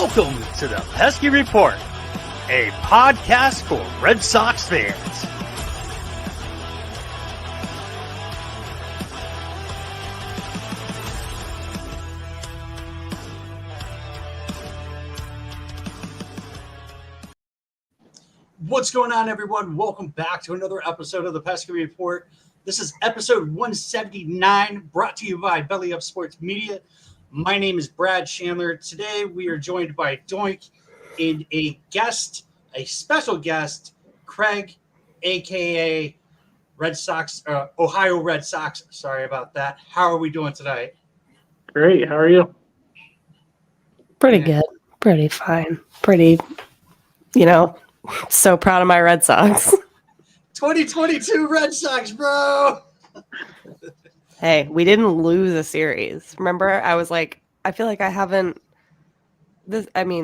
Welcome to the Pesky Report, a podcast for Red Sox fans. What's going on, everyone? Welcome back to another episode of the Pesky Report. This is episode 179, brought to you by Belly Up Sports Media. My name is Brad Chandler. Today we are joined by Doink and a special guest, Craig, aka Red Sox, Ohio Red Sox. Sorry about that. How are we doing today? Great. How are you? Pretty good. Pretty fine. Pretty, so proud of my Red Sox. 2022 Red Sox, bro. Hey, we didn't lose a series. Remember, I was like, I feel like I haven't. Last week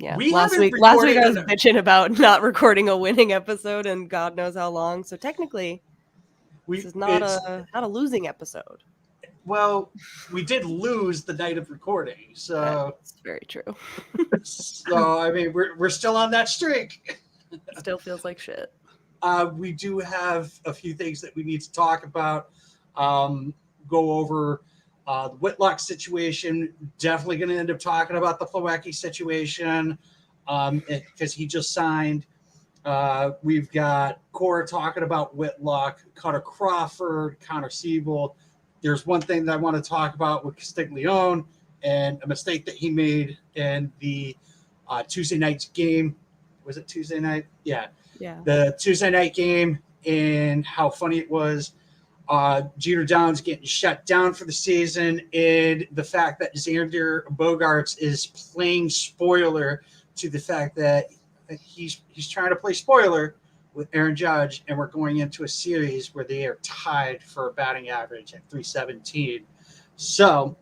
I was bitching about not recording a winning episode, and God knows how long. So technically, this is not a losing episode. Well, we did lose the night of recording, so that's very true. So I mean, we're still on that streak. Still feels like shit. We do have a few things that we need to talk about. Go over the Whitlock situation. Definitely going to end up talking about the Plawecki situation because he just signed. We've got Cora talking about Whitlock, Crawford, Connor Siebel. There's one thing that I want to talk about with Castiglione and a mistake that he made in the Tuesday night's game. Was it Tuesday night? Yeah. The Tuesday night game, and how funny it was. Jeter Downs getting shut down for the season, and the fact that Xander Bogaerts is playing spoiler to the fact that he's trying to play spoiler with Aaron Judge, and we're going into a series where they are tied for a batting average at 317. So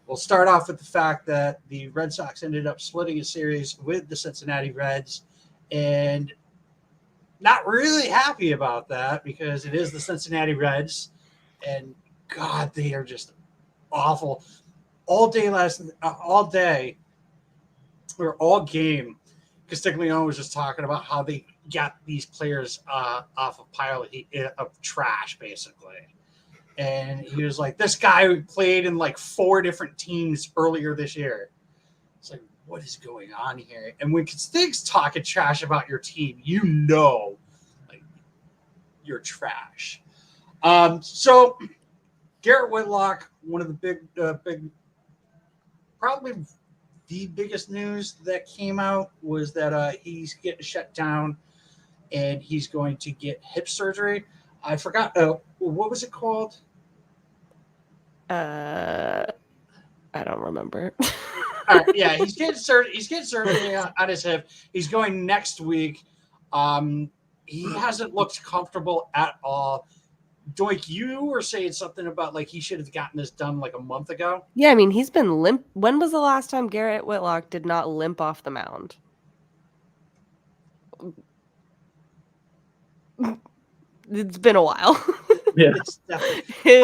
we'll start off with the fact that the Red Sox ended up splitting a series with the Cincinnati Reds, and not really happy about that because it is the Cincinnati Reds, and God, they are just awful. All game, Castiglione was just talking about how they got these players off a pile of trash, basically. And he was like, this guy who played in like 4 different teams earlier this year. It's like, what is going on here? And when Stig's talking trash about your team, like, you're trash. So Garrett Whitlock, one of the big, probably the biggest news that came out was that he's getting shut down and he's going to get hip surgery. I forgot, what was it called? I don't remember. All right, yeah, he's getting surgery on his hip. He's going next week. He hasn't looked comfortable at all. Doink, you were saying something about like he should have gotten this done like a month ago. Yeah, I mean, he's been limp. When was the last time Garrett Whitlock did not limp off the mound? It's been a while. Yeah.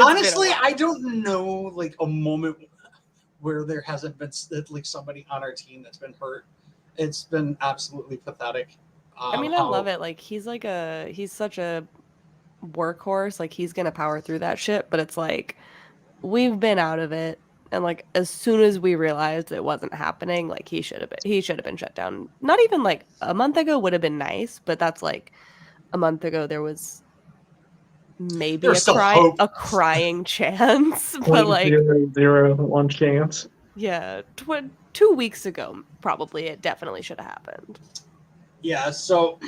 Honestly, I don't know like a moment where there hasn't been like somebody on our team that's been hurt. It's been absolutely pathetic. I mean, I love it. Like he's such a workhorse. Like he's gonna power through that shit. But it's like we've been out of it, and like as soon as we realized it wasn't happening, like he should have been shut down. Not even like a month ago would have been nice, but that's like a month ago there was maybe a crying chance, but like 0.01 chance. Yeah, 2 weeks ago, probably it definitely should have happened. Yeah, so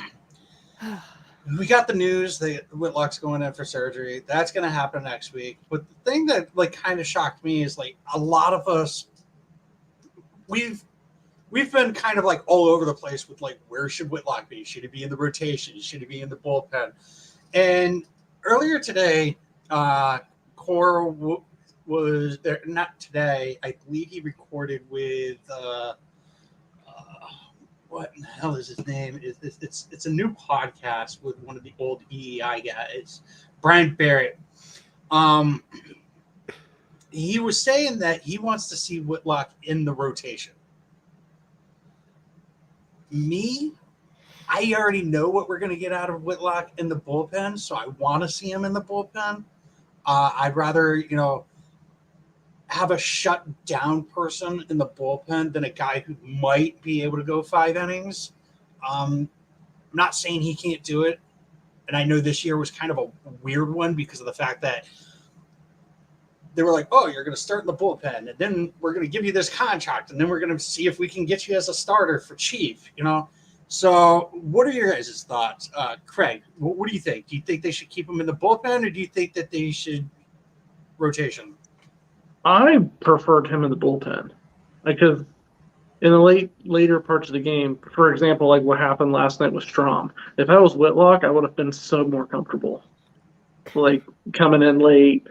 we got the news that Whitlock's going in for surgery. That's going to happen next week. But the thing that like kind of shocked me is like a lot of us, we've been kind of like all over the place with like where should Whitlock be? Should he be in the rotation? Should he be in the bullpen? And earlier today, Cora was there. Not today. I believe he recorded with what in the hell is his name? It's a new podcast with one of the old EEI guys, Brian Barrett. He was saying that he wants to see Whitlock in the rotation. I already know what we're going to get out of Whitlock in the bullpen, so I want to see him in the bullpen. I'd rather, have a shut down person in the bullpen than a guy who might be able to go 5 innings. I'm not saying he can't do it. And I know this year was kind of a weird one because of the fact that they were like, oh, you're going to start in the bullpen, and then we're going to give you this contract, and then we're going to see if we can get you as a starter for Chief, So what are your guys' thoughts? Craig, what do you think? Do you think they should keep him in the bullpen, or do you think that they should rotation? I preferred him in the bullpen because in the later parts of the game, for example, like what happened last night with Strom, if I was Whitlock, I would have been so more comfortable. Like coming in late,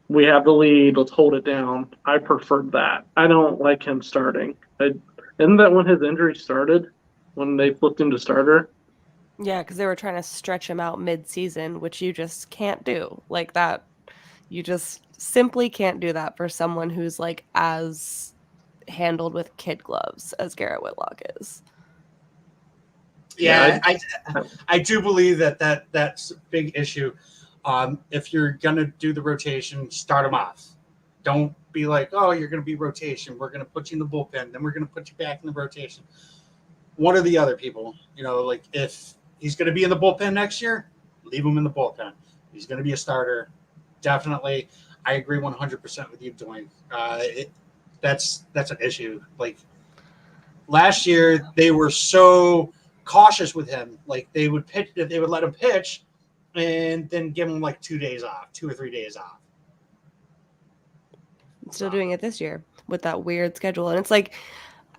we have the lead, let's hold it down. I preferred that. I don't like him starting. Isn't that when his injury started? When they flipped him to starter? Yeah, because they were trying to stretch him out mid-season, which you just can't do. Like that, you just simply can't do that for someone who's like as handled with kid gloves as Garrett Whitlock is. Yeah, I do believe that's a big issue. If you're gonna do the rotation, start them off. Don't be like, oh, you're gonna be rotation. We're gonna put you in the bullpen, then we're gonna put you back in the rotation. One of the other people, like if he's gonna be in the bullpen next year, leave him in the bullpen. He's gonna be a starter, definitely. I agree 100% with you, Doink. That's an issue. Like last year, they were so cautious with him. Like they would let him pitch, and then give him like 2 days off, 2 or 3 days off. Still doing it this year with that weird schedule, and it's like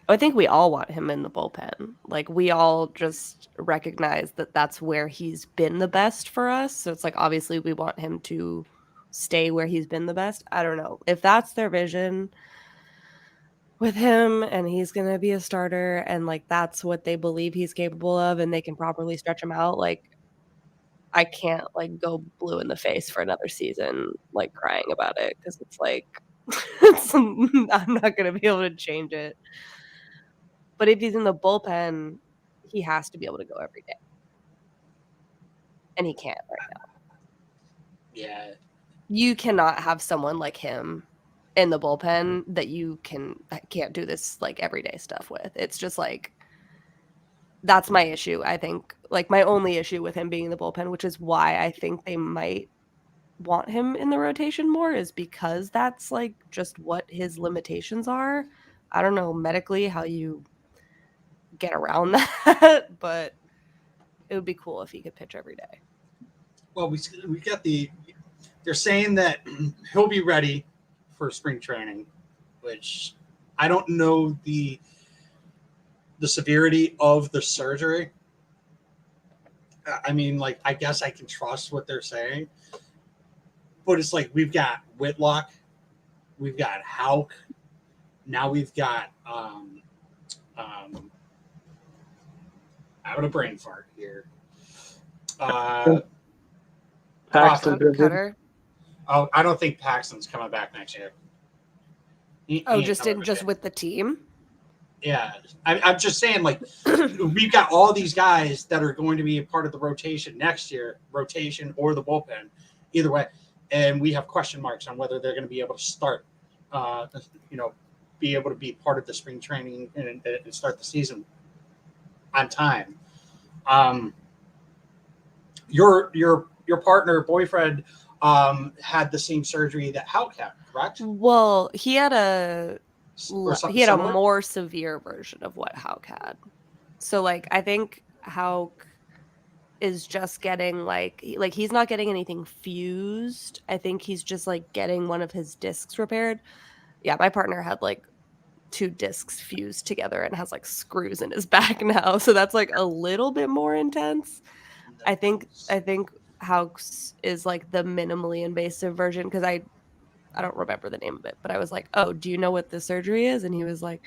I think we all want him in the bullpen. Like we all just recognize that that's where he's been the best for us. So it's like obviously we want him to stay where he's been the best. I don't know if that's their vision with him and he's going to be a starter and like that's what they believe he's capable of and they can properly stretch him out. Like I can't like go blue in the face for another season, like crying about it because it's like I'm not going to be able to change it. But if he's in the bullpen, he has to be able to go every day. And he can't right now. Yeah. You cannot have someone like him in the bullpen that can't do this like everyday stuff with. It's just like that's my issue, I think. Like my only issue with him being in the bullpen, which is why I think they might want him in the rotation more, is because that's like just what his limitations are. I don't know medically how you get around that, but it would be cool if he could pitch every day. Well, we got they're saying that he'll be ready for spring training, which I don't know the severity of the surgery. I mean, like, I guess I can trust what they're saying, but it's like we've got Whitlock, we've got Houck, now we've got out of brain fart here. Paxton Cutter. Oh, I don't think Paxton's coming back next year. Just with the team. Yeah, I'm just saying, like, we've got all these guys that are going to be a part of the rotation next year, rotation or the bullpen, either way, and we have question marks on whether they're going to be able to start, be able to be part of the spring training and start the season on time. Your boyfriend had the same surgery that Houck had, correct? Well, he had a similar? more severe version of what Houck had. So like I think Houck is just getting like he's not getting anything fused. I think he's just like getting one of his discs repaired. Yeah, my partner had like 2 discs fused together and has like screws in his back now. So that's like a little bit more intense. I think Houck's is like the minimally invasive version because I don't remember the name of it, but I was like, "Oh, do you know what the surgery is?" And he was like,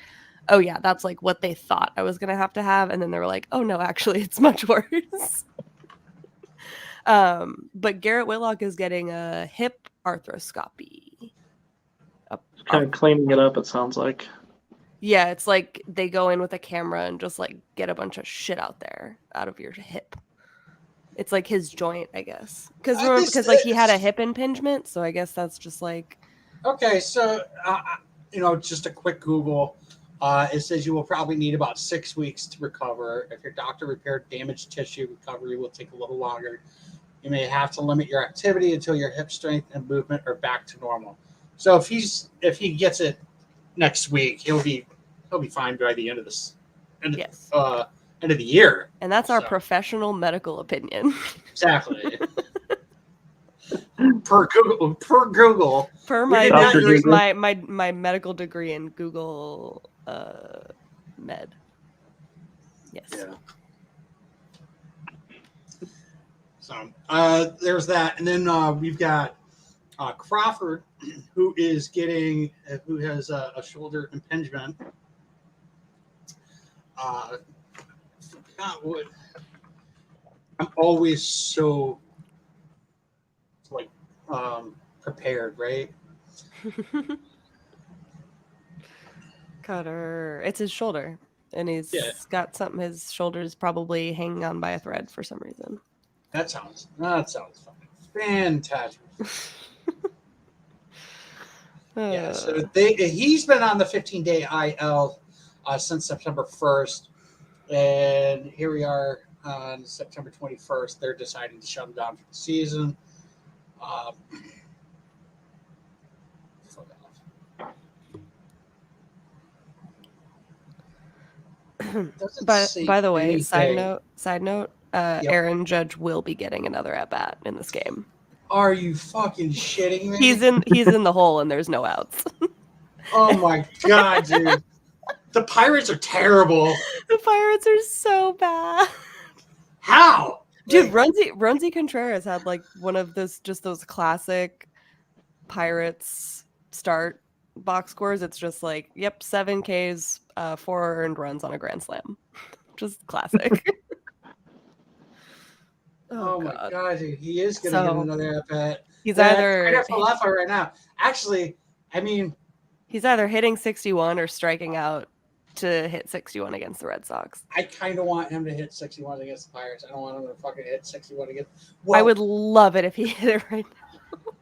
"Oh yeah, that's like what they thought I was going to have." And then they were like, "Oh no, actually it's much worse." But Garrett Whitlock is getting a hip arthroscopy. Kind of cleaning it up, it sounds like. Yeah, it's like they go in with a camera and just like get a bunch of shit out of your hip. It's like his joint, I guess. Because like he had a hip impingement, so I guess that's just like. Okay, so just a quick Google. It says you will probably need about 6 weeks to recover. If your doctor repaired damaged tissue, recovery will take a little longer. You may have to limit your activity until your hip strength and movement are back to normal. So if he gets it next week, he'll be fine by the end of this Yes. End of the year. And that's our professional medical opinion. Exactly. Per Google. Per my medical degree in Google Med. Yes. Yeah. So there's that, and then we've got Crawford, who has a shoulder impingement. I'm always so prepared, right? Cutter. It's his shoulder, and he's got something. His shoulder's probably hanging on by a thread for some reason. That sounds fucking fantastic. Yeah, so he's been on the 15-day IL since September 1st, and here we are on September 21st. They're deciding to shut him down for the season. By the way, anything. side note, Yep. Aaron Judge will be getting another at bat in this game. Are you fucking shitting me? He's in the hole and there's no outs. Oh my god, dude. The Pirates are terrible. The Pirates are so bad. How? Dude, Runzi Contreras had like one of those classic Pirates start box scores. It's just like, 7 Ks, 4 earned runs on a grand slam. Just classic. Oh my god, dude. He is going to get another at bat. He's either right for left right now. Actually, I mean, he's either hitting 61 or striking out to hit 61 against the Red Sox. I kind of want him to hit 61 against the Pirates. I don't want him to fucking hit 61 against. I would love it if he hit it right now.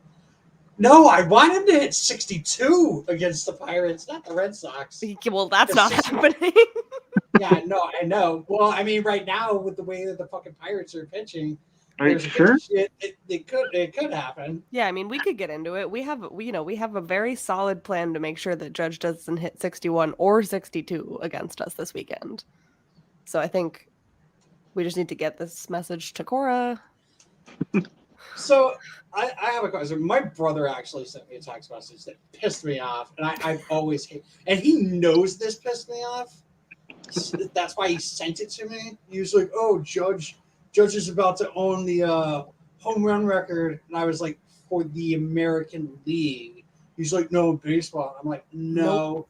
No, I want him to hit 62 against the Pirates, not the Red Sox. Well, that's not happening. Yeah, no, I know. Well, I mean, right now with the way that the fucking Pirates are pitching, are you sure? It could happen. Yeah, I mean, we could get into it. We have a very solid plan to make sure that Judge doesn't hit 61 or 62 against us this weekend. So I think we just need to get this message to Cora. So I have a question. My brother actually sent me a text message that pissed me off, and I've always hate. And he knows this pissed me off. That's why he sent it to me. He was like, "Oh, Judge is about to own the home run record," and I was like, "For the American League." He's like, "No, baseball." I'm like, "No, nope.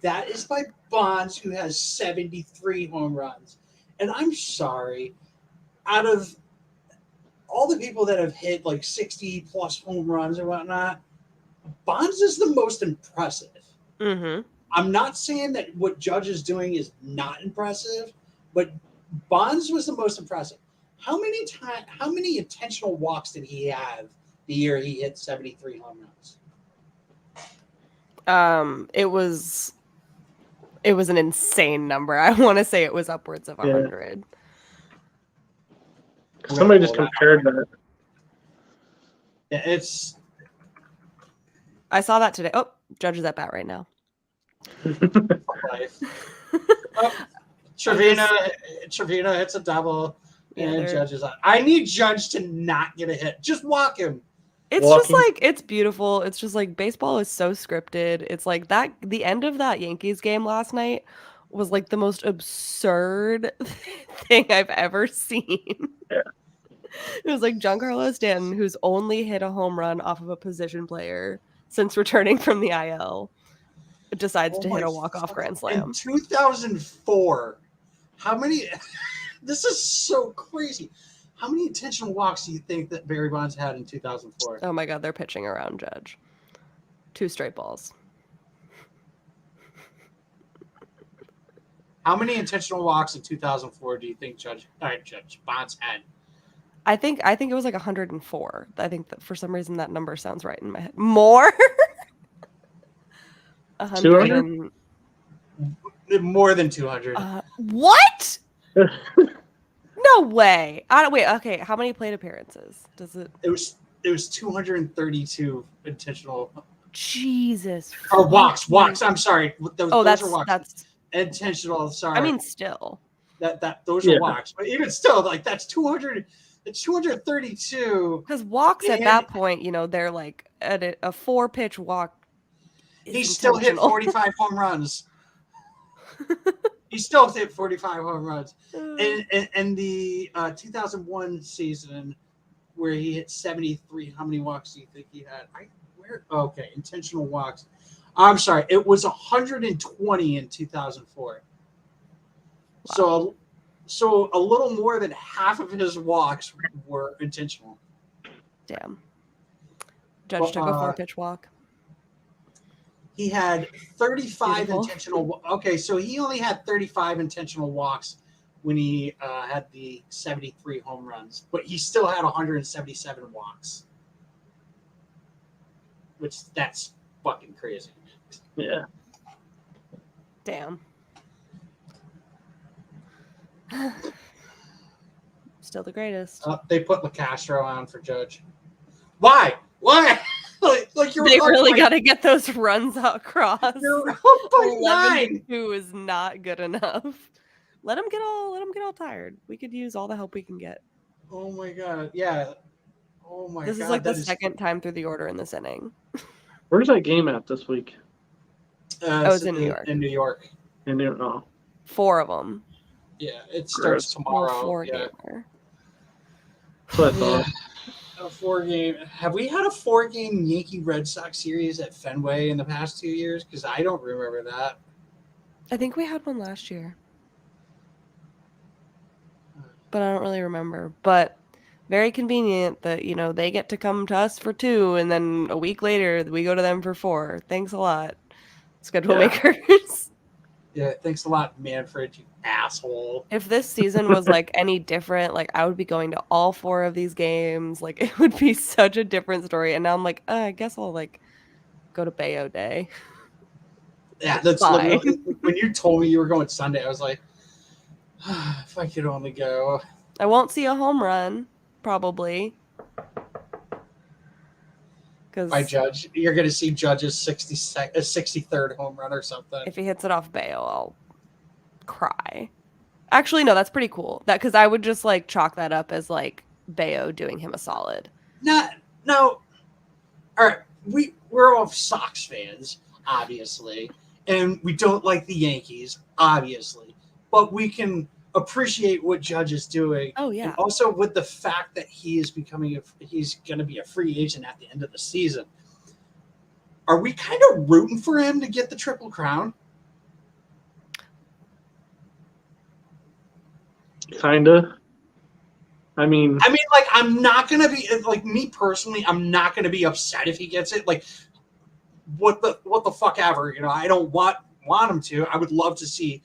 That is by Bonds, who has 73 home runs." And I'm sorry, out of all the people that have hit like 60 plus home runs and whatnot, Bonds is the most impressive. Mm-hmm. I'm not saying that what Judge is doing is not impressive, but Bonds was the most impressive. How many intentional walks did he have the year he hit 73 home runs? It was an insane number. I want to say it was upwards of 100. Somebody just compared that. Yeah, I saw that today. Oh, Judge is at bat right now. Trevino hits a double, and Judge is on. I need Judge to not get a hit. Just walk him. It's beautiful. It's just like baseball is so scripted. It's like that. The end of that Yankees game last night was like the most absurd thing I've ever seen. Yeah. It was like Giancarlo Stanton, who's only hit a home run off of a position player since returning from the IL, decides to hit a walk-off grand slam. In 2004, how many? This is so crazy. How many intentional walks do you think that Barry Bonds had in 2004? Oh my God, they're pitching around Judge. 2 straight balls. How many intentional walks in 2004 do you think Judge Bonds had? I think it was like 104. I think that for some reason that number sounds right in my head. More? 100 200? and More than 200. what? No way. Wait, okay, how many plate appearances does it? It was 232 intentional Jesus. or walks. I'm sorry. Those are walks. That's Intentional. Sorry. I mean, still. Those are walks, but even still, like that's 200. It's 232. Because walks at that point, they're like at a 4-pitch walk. He still hit 45 home runs. He still hit 45 home runs. And the 2001 season where he hit 73, how many walks do you think he had? Okay, intentional walks. I'm sorry, it was 120 in 2004. Wow. So a little more than half of his walks were intentional. Damn. Judge took a 4-pitch walk. He had 35 intentional. Okay, so he only had 35 intentional walks when he had the 73 home runs, but he still had 177 walks, which that's fucking crazy. Yeah. Damn. Still the greatest. They put LeCastro on for Judge. Why? like you're they really got to get those runs across. You're up by 11-2 is not good enough. Let him get all tired. We could use all the help we can get. Oh my god! Yeah. Oh my god! This is like the second time through the order in this inning. Where's that game at this week? I was in New York. In New York. In New York. Oh. 4 of them. Yeah, it starts tomorrow. 4 yeah. gamer. That's what I thought. A 4-game. Have we had a 4-game Yankee Red Sox series at Fenway in the past 2 years? Because I don't remember that. I think we had one last year, but I don't really remember. But very convenient that they get to come to us for 2, and then a week later we go to them for 4. Thanks a lot, schedule makers. Yeah, thanks a lot, Manfred, you asshole. If this season was like any different, like I would be going to all 4 of these games. Like it would be such a different story. And now I'm like, I guess I'll like go to Bayo Day. Yeah, that's literally, when you told me you were going Sunday, I was like, if I could only go. I won't see a home run, probably. By Judge, you're going to see Judge's 63rd home run or something. If he hits it off Bayo, I'll cry. Actually, no, that's pretty cool. Because I would just like chalk that up as like Bayo doing him a solid. No. All right, we're all Sox fans, obviously, and we don't like the Yankees, obviously, but we can appreciate what Judge is doing. Oh yeah. And also with the fact that he's going to be a free agent at the end of the season. Are we kind of rooting for him to get the Triple Crown? Kinda. I mean, like, I'm not gonna be like, me personally, I'm not gonna be upset if he gets it. Like, what the fuck ever, I don't want him to. I would love to see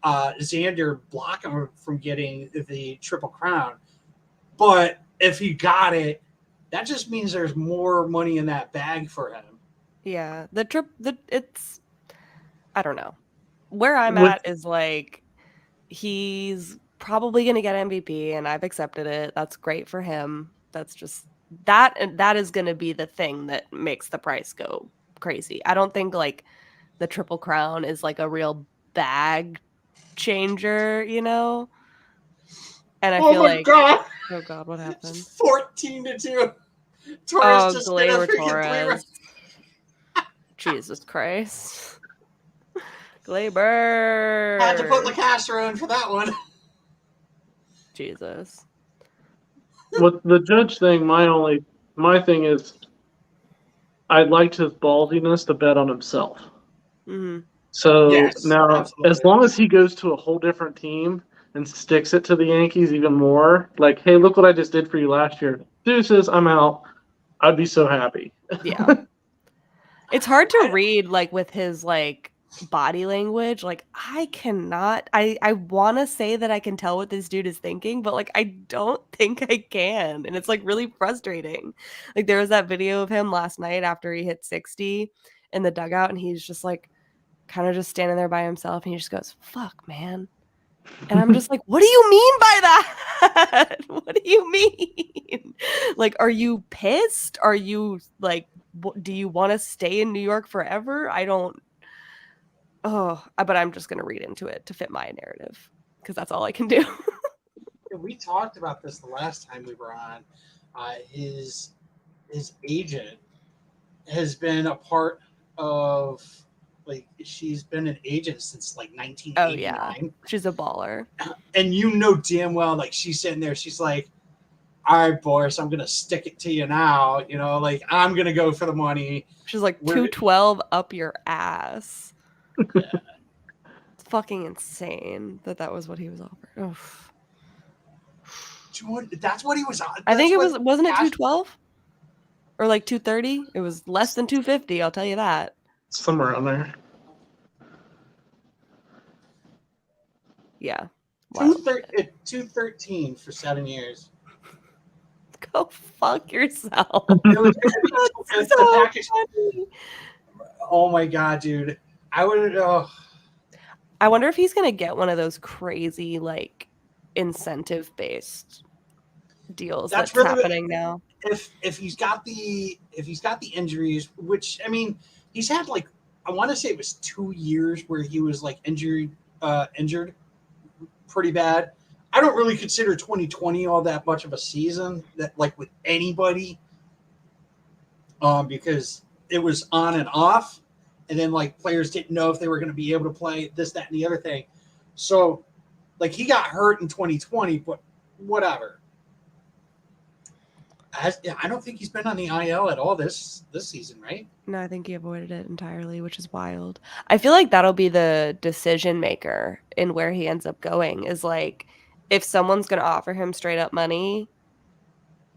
Xander block him from getting the Triple Crown, but if he got it, that just means there's more money in that bag for him. Yeah, it's, I don't know. Where I'm at is like, he's probably going to get MVP, and I've accepted it. That's great for him. That's just that is going to be the thing that makes the price go crazy. I don't think like the Triple Crown is like a real bag changer, And I feel like, God. Oh God, what happened? 14-2. Torres just Torres. Jesus Christ. Glaber. Had to put LeCastro in for that one. Jesus. With the Judge thing, my thing is, I liked his ballsiness to bet on himself. Mm-hmm. So yes, now, absolutely. As long as he goes to a whole different team and sticks it to the Yankees even more, like, hey, look what I just did for you last year. Deuces, I'm out. I'd be so happy. Yeah. It's hard to read, like, with his, like, body language, like I cannot. I want to say that I can tell what this dude is thinking, but like I don't think I can, and it's like really frustrating. Like there was that video of him last night after he hit 60 in the dugout, and he's just like kind of just standing there by himself, and he just goes, "Fuck, man." And I'm just like, what do you mean by that? What do you mean? Like, are you pissed? Are you like, do you want to stay in New York forever? I don't. Oh, but I'm just going to read into it to fit my narrative because that's all I can do. We talked about this the last time we were on. His agent has been a part of, like, she's been an agent since like 1989. Oh, yeah. She's a baller. And you know damn well, like, she's sitting there, she's like, all right, Boris, I'm going to stick it to you now. You know, like, I'm going to go for the money. She's like, 212 up your ass. Yeah. It's fucking insane that was what he was offered. Oof. That's what he was on. I think it wasn't it 212 or like 230? It was less than 250. I'll tell you that. Somewhere around there. Yeah. 213 for 7 years. Go fuck yourself. It's so the package. Funny. Oh my god, dude! I would. I wonder if he's gonna get one of those crazy like incentive-based deals that's really happening now. If he's got the injuries, which I mean, he's had like I want to say it was 2 years where he was like injured pretty bad. I don't really consider 2020 all that much of a season that like with anybody, because it was on and off, and then like players didn't know if they were going to be able to play this, that, and the other thing. So, like he got hurt in 2020, but whatever. I don't think he's been on the IL at all this season, right? No, I think he avoided it entirely, which is wild. I feel like that'll be the decision maker in where he ends up going. Is like if someone's going to offer him straight up money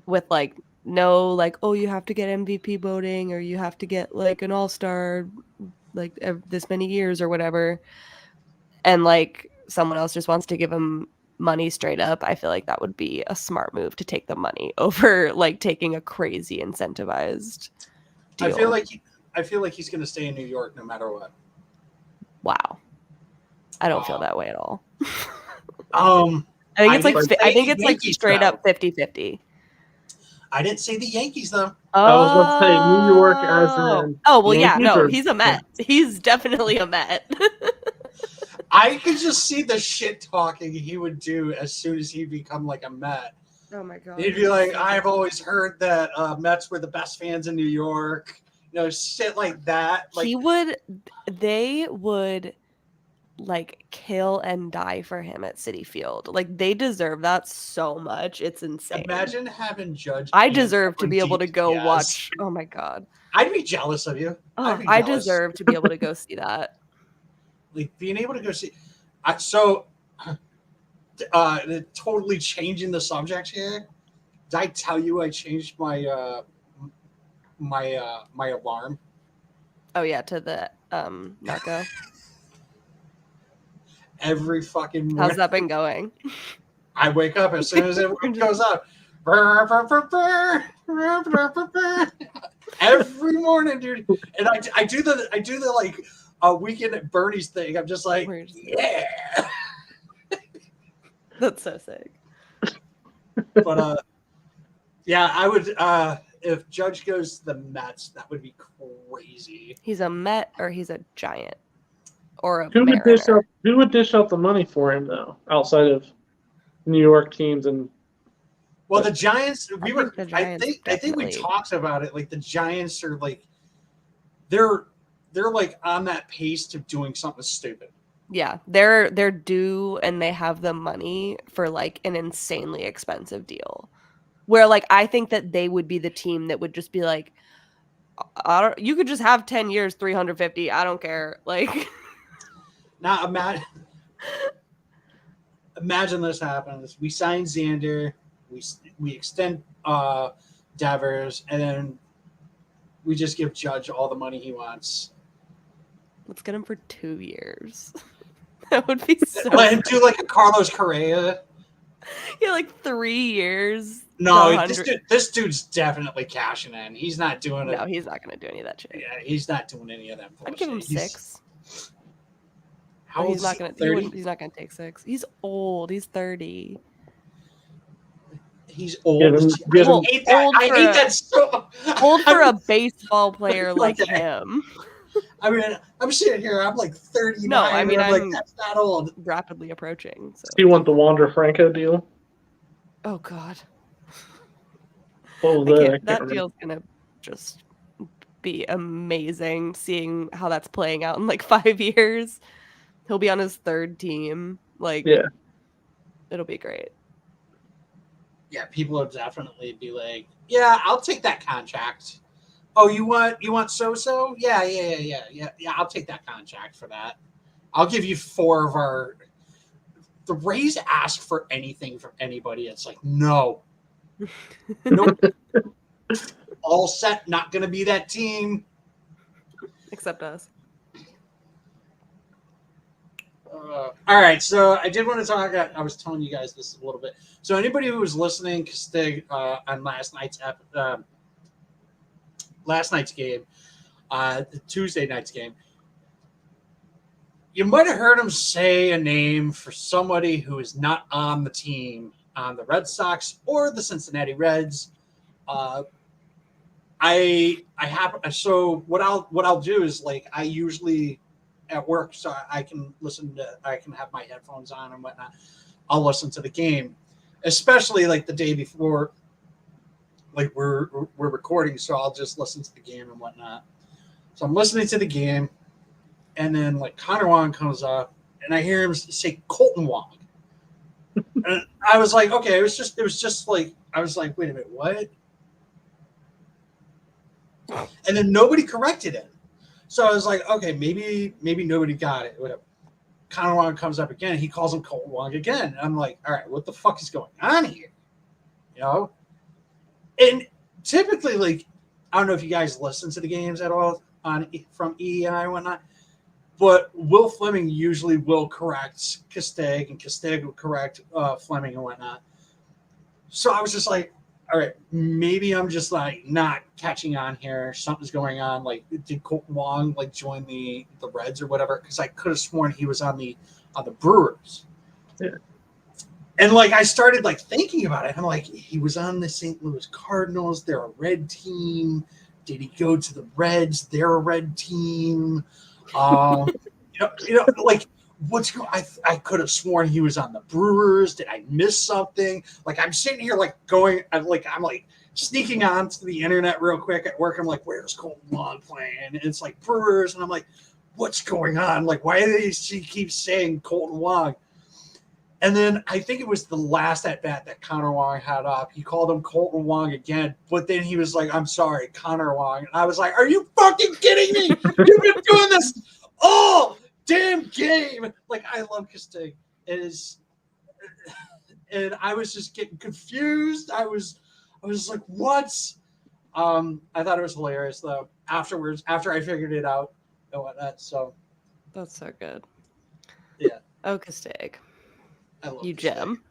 with like no like, oh, you have to get MVP voting or you have to get like an all-star like this many years or whatever, and like someone else just wants to give him money straight up, I feel like that would be a smart move to take the money over like taking a crazy incentivized deal. I feel like he's going to stay in New York no matter what. Wow. I don't feel that way at all. I think it's like straight up 50-50. I didn't say the Yankees though. I was about to say New York as in. Oh well, Yankees, yeah, no, he's a Met. He's definitely a Met. I could just see the shit talking he would do as soon as he become like a Met. Oh my god. He'd be like, I've always heard that Mets were the best fans in New York. You know, shit like that. Like they would like kill and die for him at Citi Field. Like they deserve that so much. It's insane. Imagine having Judge. I deserve to be able to go watch. Oh my god. I'd be jealous of you. I deserve to be able to go see that. Like being able to go see. Totally changing the subject here. Did I tell you I changed my my alarm? Oh yeah, to the narco. Every fucking morning. How's that been going? I wake up as soon as it goes up. Every morning, dude. And I do the like weekend at Bernie's thing. I'm just like, yeah. That's so sick. But yeah, I would if Judge goes to the Mets, that would be crazy. He's a Met or he's a Giant. Or a who would dish out the money for him though, outside of New York teams and well the Giants I think we definitely talked about it. Like the Giants are like they're like on that pace to doing something stupid. Yeah, they're due and they have the money for like an insanely expensive deal. Where like I think that they would be the team that would just be like, you could just have 10 years, 350. I don't care. Like now imagine this happens. We sign Xander, we extend Devers, and then we just give Judge all the money he wants. Let's get him for 2 years. That would be so. Let him do like a Carlos Correa. Yeah, like 3 years. No, this dude's definitely cashing in. He's not doing it. No, he's not going to do any of that shit. Yeah, he's not doing any of that bullshit. I'd give him 6. How But old he's not is going he? to. 30? He's not going to take 6. He's old. He's 30. He's old. Get him- get him- I hate that. Old I for hate a- that so. Old for a baseball player like Okay. him. I mean, I'm sitting here. I'm like 39. No, I mean, and I'm like, I'm- that's not old. Rapidly approaching. So. Do you want the Wander Franco deal? Oh God. What was I that? I can't, can't that remember. deal's gonna just be amazing. Seeing how that's playing out in like 5 years, he'll be on his 3rd team. Like, Yeah. it'll be great. Yeah, people will definitely be like, yeah, I'll take that contract. Oh, you want so-so? Yeah. I'll take that contract for that. I'll give you 4 of our. The Rays ask for anything from anybody. It's like, no. Nope. All set. Not going to be that team. Except us. All right, so I did want to talk. I was telling you guys this a little bit. So anybody who was listening, on last night's game, the Tuesday night's game, you might have heard him say a name for somebody who is not on the team, on the Red Sox or the Cincinnati Reds. So what I'll do is, like, I usually at work, so I can have my headphones on and whatnot. I'll listen to the game, especially like the day before, like we're recording. So I'll just listen to the game and whatnot. So I'm listening to the game, and then like Connor Wong comes up, and I hear him say Colton Wong, and I was like, okay, it was just like, I was like, wait a minute, what? And then nobody corrected it. So I was like, okay, maybe nobody got it. Whatever. Connor Wong comes up again. He calls him Colton Wong again. And I'm like, all right, what the fuck is going on here? You know? And typically, like, I don't know if you guys listen to the games at all from E and I and whatnot, but Will Fleming usually will correct Casteg, and Casteg will correct Fleming and whatnot. So I was just like, all right, maybe I'm just like not catching on here. Something's going on. Like, did Colton Wong like join the Reds or whatever? Because I could have sworn he was on the Brewers. Yeah. And like I started like thinking about it. I'm like, he was on the St. Louis Cardinals. They're a red team. Did he go to the Reds? They're a red team. Like. What's going? I could have sworn he was on the Brewers. Did I miss something? Like, I'm sitting here like going, I'm like sneaking onto the internet real quick at work. I'm like, where's Colton Wong playing? And it's like Brewers, and I'm like, what's going on? Like, why do she keep saying Colton Wong? And then I think it was the last at bat that Connor Wong had up. He called him Colton Wong again, but then he was like, I'm sorry, Connor Wong. And I was like, are you fucking kidding me? You've been doing this all damn game. Like, I love Casteg. And I was just getting confused. I was like, what? I thought it was hilarious though. Afterwards, after I figured it out and whatnot. So That's so good. Yeah. Oh, Casteg. I love You Casteg. gem.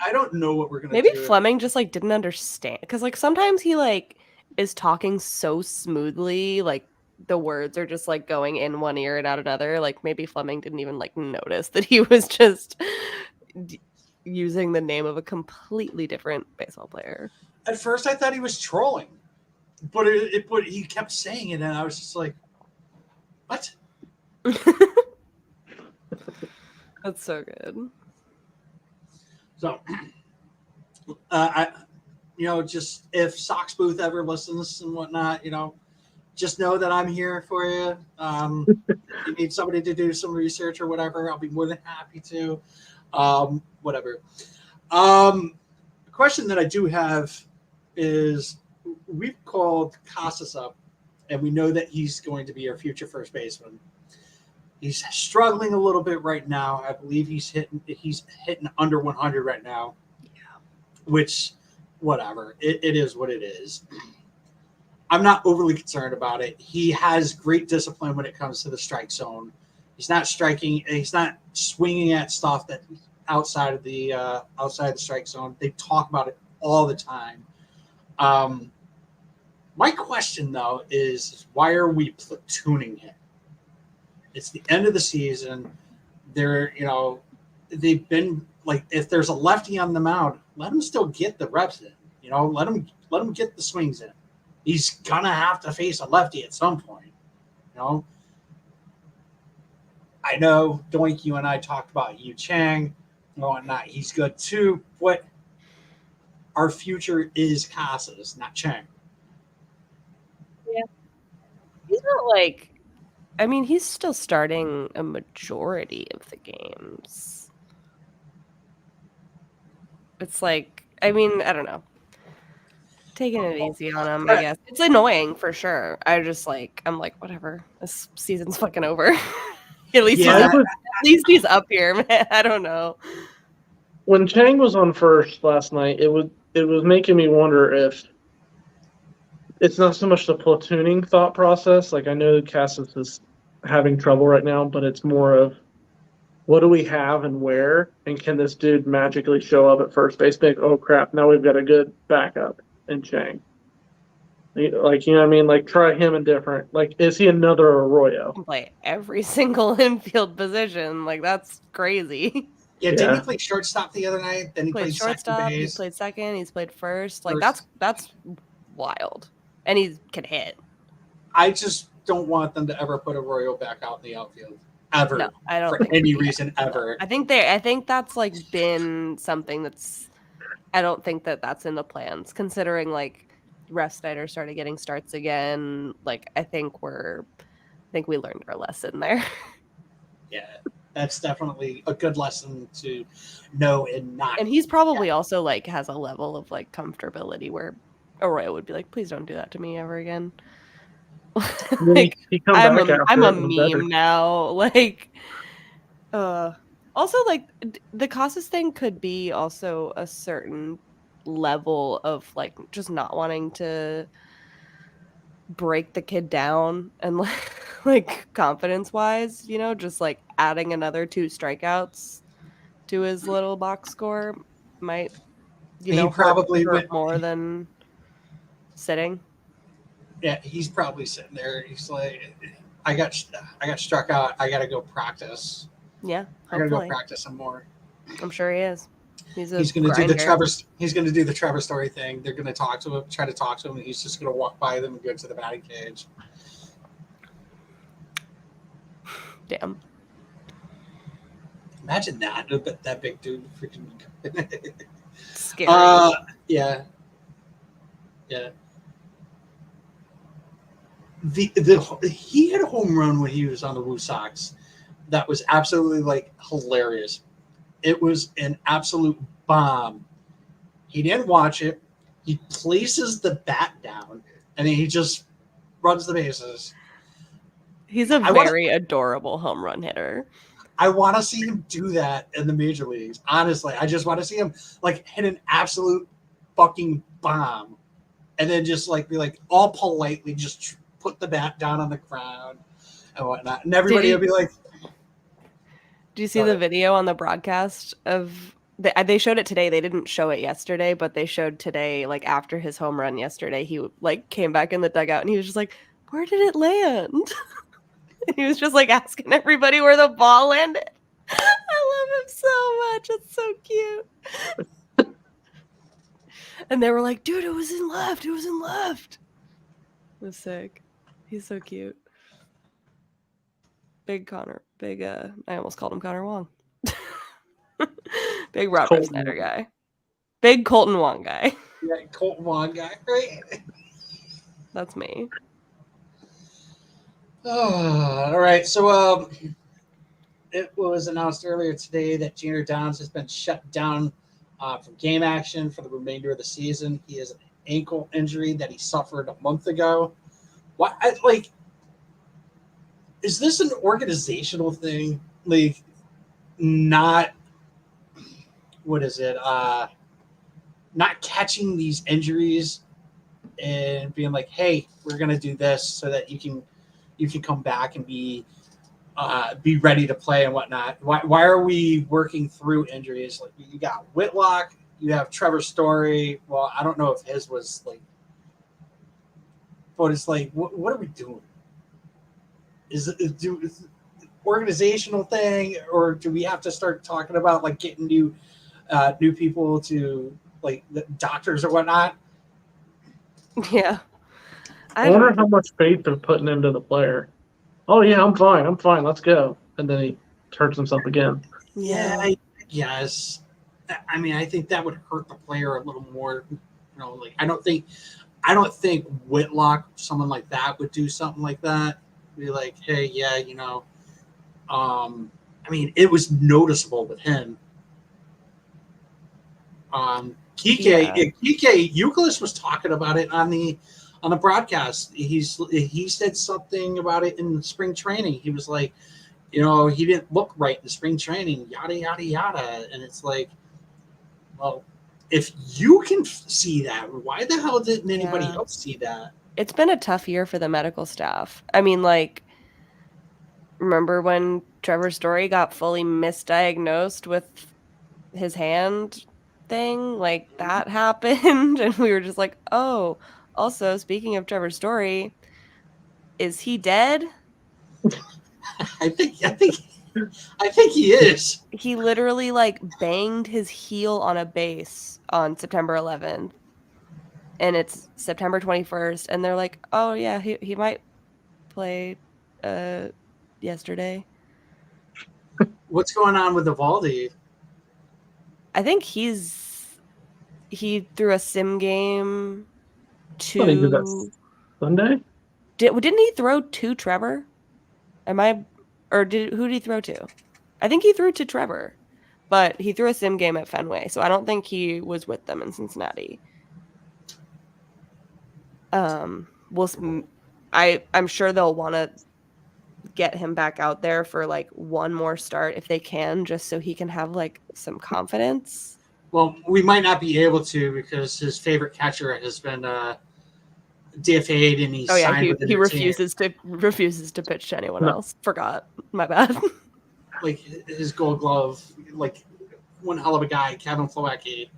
I don't know what we're gonna Maybe do. Fleming just like didn't understand, because like sometimes he like is talking so smoothly, like the words are just like going in one ear and out another. Like maybe Fleming didn't even like notice that he was just using the name of a completely different baseball player. At first, I thought he was trolling, but but he kept saying it, and I was just like, what? That's so good. So, just if Sox Booth ever listens and whatnot, just know that I'm here for you. If you need somebody to do some research or whatever, I'll be more than happy to. Whatever. The question that I do have is, we've called Casas up, and we know that he's going to be our future first baseman. He's struggling a little bit right now. I believe he's hitting under 100 right now. Yeah. Which, whatever. It is what it is. I'm not overly concerned about it. He has great discipline when it comes to the strike zone. He's not striking. He's not swinging at stuff that outside of the strike zone. They talk about it all the time. My question though is why are we platooning him? It's the end of the season. They've been like, if there's a lefty on the mound, let him still get the reps in. Let him get the swings in. He's gonna have to face a lefty at some point. I know Doink, you and I talked about Yu Chang and whatnot. He's good too. What our future is Casas, not Chang. Yeah. He's not like, I mean, he's still starting a majority of the games. It's like, I mean, I don't know. Taking it easy on him, I guess. It's annoying for sure. I'm like, whatever. This season's fucking over. At least he's up here, man. I don't know. When Chang was on first last night, it was making me wonder if it's not so much the platooning thought process. Like, I know Cassis is having trouble right now, but it's more of what do we have and where, and can this dude magically show up at first base? Like, oh crap, now we've got a good backup in Chang. Like, you know what I mean? Like, try him in different. Like, is he another Arroyo? Play every single infield position. Like, that's crazy. Yeah, didn't he play shortstop the other night? Then he played shortstop. Second base. He played second. He's played first. Like, that's wild. And he can hit. I just don't want them to ever put Arroyo back out in the outfield. Ever. No, I don't. For any reason ever. I think that's like been something that's. I don't think that's in the plans, considering like Refsnyder started getting starts again. Like, I think we learned our lesson there. Yeah, that's definitely a good lesson to know and not. And he's probably also like has a level of like comfortability where Arroyo would be like, please don't do that to me ever again. Like, I'm a meme now. Like, also like the Casas thing could be also a certain level of like just not wanting to break the kid down and like confidence wise, just like adding another 2 strikeouts to his little box score might, hurt more than sitting. Yeah, he's probably sitting there. He's like, I got struck out. I got to go practice. Yeah, I got to go practice some more. I'm sure he is. He's going to do the Trevor. He's going to do the Trevor Story thing. They're going to try to talk to him, and he's just going to walk by them and go to the batting cage. Damn. Imagine that. That big dude freaking. Scary. Yeah. He had a home run when he was on the Red Sox. That was absolutely like hilarious. It was an absolute bomb. He didn't watch it. He places the bat down, and then he just runs the bases. He's a very adorable home run hitter. I want to see him do that in the major leagues. Honestly, I just want to see him like hit an absolute fucking bomb, and then just like be like all politely just put the bat down on the ground and whatnot, and everybody will be like. Do you see the video on the broadcast of they showed it today? They didn't show it yesterday, but they showed today, like after his home run yesterday, he like came back in the dugout and he was just like, where did it land? He was just like asking everybody where the ball landed. I love him so much. It's so cute. And they were like, dude, it was in left. It was in left. It was sick. He's so cute. Big Connor. Big, I almost called him Connor Wong. Big Robert Snyder guy. Big Colton Wong guy. Yeah, Colton Wong guy, right? That's me. Oh, all right. So it was announced earlier today that Junior Downs has been shut down from game action for the remainder of the season. He has an ankle injury that he suffered a month ago. What, is this an organizational thing? Like, not, what is it? Not catching these injuries and being like, "Hey, we're gonna do this so that you can come back and be ready to play and whatnot." Why are we working through injuries? Like you got Whitlock, you have Trevor Story. Well, I don't know if his was like, but it's like, what are we doing? Is it organizational thing, or do we have to start talking about like getting new people to like the doctors or whatnot? Yeah. I wonder how much faith they're putting into the player. Oh yeah, I'm fine, let's go. And then he hurts himself again. Yeah. Yes. I mean, I think that would hurt the player a little more. You know, like I don't think Whitlock, someone like that, would do something like that. Be like, hey, yeah, you know. I mean, it was noticeable with him. Kike Euclid was talking about it on the broadcast. He said something about it in spring training. He was like, you know, he didn't look right in spring training, yada yada yada. And it's like, well, if you can see that, why the hell didn't anybody else see that? It's been a tough year for the medical staff. I mean, like, remember when Trevor Story got fully misdiagnosed with his hand thing? Like, that happened. And we were just like, oh, also, speaking of Trevor Story, is he dead? I think he is. He literally like banged his heel on a base on September 11th. And it's September 21st, and they're like, "Oh yeah, he might play yesterday." What's going on with Evaldi? I think he threw a sim game What did he do that Sunday? Didn't he throw to Trevor? Who did he throw to? I think he threw to Trevor, but he threw a sim game at Fenway, so I don't think he was with them in Cincinnati. I'm sure they'll want to get him back out there for like one more start if they can, just so he can have like some confidence. Well, we might not be able to because his favorite catcher has been DFA'd and he's signed with he refuses to pitch to anyone else. Forgot, my bad. Like his Gold Glove, like one hell of a guy, Kevin Plawecki.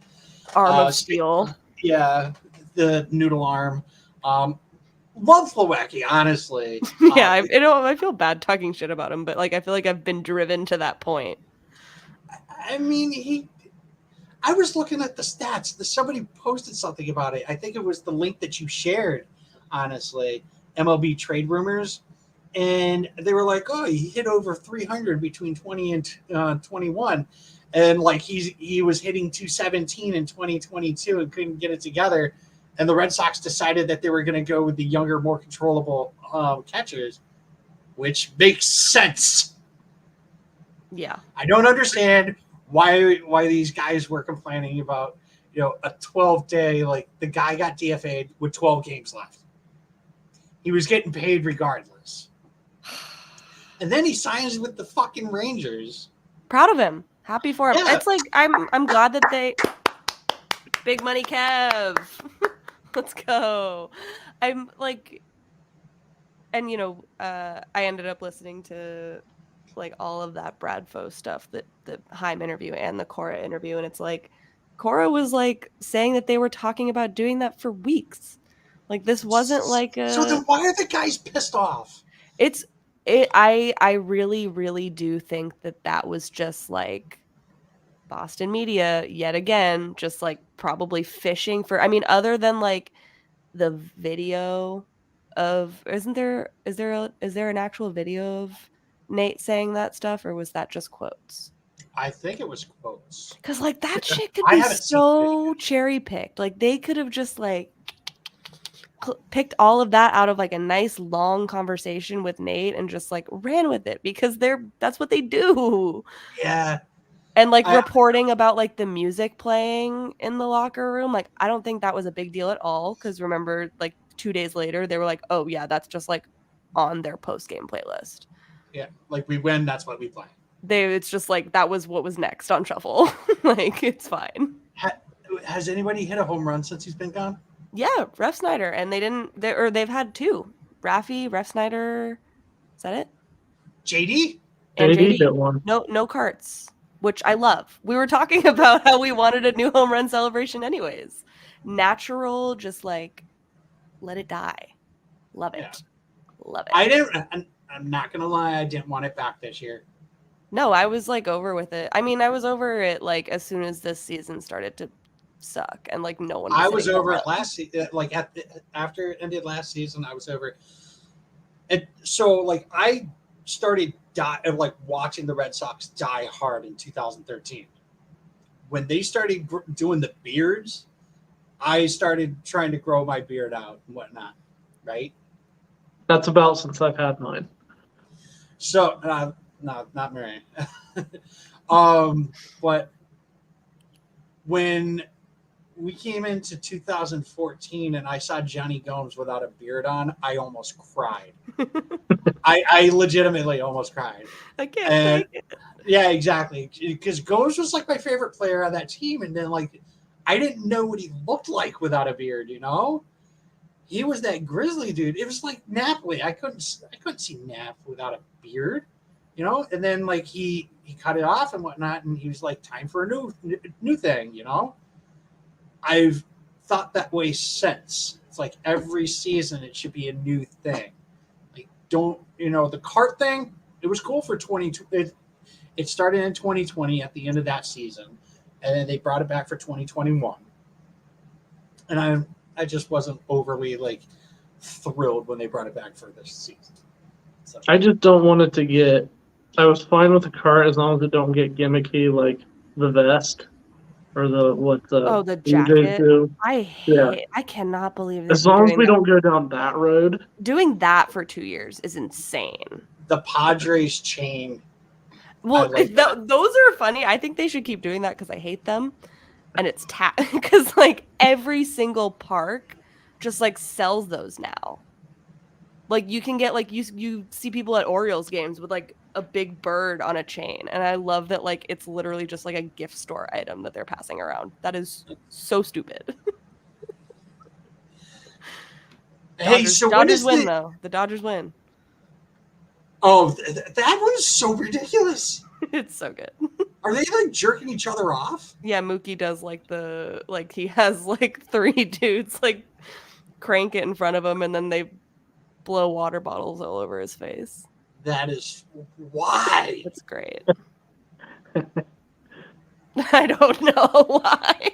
Arm of steel. Yeah, the noodle arm. Love Plawecki, honestly. Yeah, I feel bad talking shit about him, but like I feel like I've been driven to that point. I mean, I was looking at the stats. Somebody posted something about it. I think it was the link that you shared, honestly, MLB trade rumors. And they were like, oh, he hit over 300 between 20 and 21. And like he was hitting 217 in 2022 and couldn't get it together. And the Red Sox decided that they were going to go with the younger, more controllable catchers, which makes sense. Yeah. I don't understand why these guys were complaining about, you know, a 12-day, like the guy got DFA'd with 12 games left. He was getting paid regardless. And then he signs with the fucking Rangers. Proud of him. Happy for him. Yeah. It's like I'm glad that they big money Kev. Let's go. I'm like, and you know, I ended up listening to like all of that Bradfo stuff, that the Heim interview and the Cora interview, and it's like Cora was like saying that they were talking about doing that for weeks. Like this wasn't like a. So then why are the guys pissed off? I really, really do think that was just like Boston media yet again, just like probably fishing for, I mean, other than like the video of, is there an actual video of Nate saying that stuff, or was that just quotes? I think it was quotes. Because like that shit could be so cherry picked. Like they could have just like picked all of that out of like a nice long conversation with Nate and just like ran with it, because that's what they do. Yeah. And like reporting about like the music playing in the locker room, like I don't think that was a big deal at all, because remember like 2 days later they were like, oh yeah, that's just like on their post-game playlist. Yeah, like we win, that's what we play. It's just like that was what was next on shuffle. Like it's fine. Has anybody hit a home run since he's been gone? Yeah, Ref Snyder, and they've had two. Ref Snyder, is that it? JD? And JD JD. hit one. No carts, which I love. We were talking about how we wanted a new home run celebration anyways. Natural, just like let it die. Love Yeah. it. Love it. I'm not gonna lie, I didn't want it back this year. No, I was like over with it. I mean, I was over it like as soon as this season started to suck and like no one was I was hitting home over it runs. last season. Like after it ended last season, I was over it. And so like I started like watching the Red Sox die hard in 2013. When they started doing the beards, I started trying to grow my beard out and whatnot, right? That's about since I've had mine. So, no, not Mary. But when we came into 2014 and I saw Johnny Gomes without a beard on, I almost cried. I legitimately almost cried. I can't take it. Yeah, exactly. Because Gomes was like my favorite player on that team, and then like I didn't know what he looked like without a beard. You know, he was that grizzly dude. It was like Napoli. I couldn't see Nap without a beard. You know, and then like he cut it off and whatnot, and he was like, time for a new thing. You know, I've thought that way since. It's like every season it should be a new thing. Like the cart thing. It was cool for 2020. It started in 2020 at the end of that season, and then they brought it back for 2021. And I just wasn't overly like thrilled when they brought it back for this season. So. I just don't want it to get. I was fine with the cart as long as it don't get gimmicky like the vest or the jacket. do. I hate. I cannot believe as long as we don't go down that road. Doing that for 2 years is insane. The Padres chain. Well, those are funny. I think they should keep doing that because I hate them, and it's because like every single park just like sells those now. Like you can get like you see people at Orioles games with like a big bird on a chain, and I love that like it's literally just like a gift store item that they're passing around. That is so stupid. Dodgers win though. The Dodgers win. Oh, that one's so ridiculous. It's so good. Are they like jerking each other off? Yeah, Mookie does he has like 3 dudes like crank it in front of him, and then they blow water bottles all over his face. That is why. That's great. I don't know why.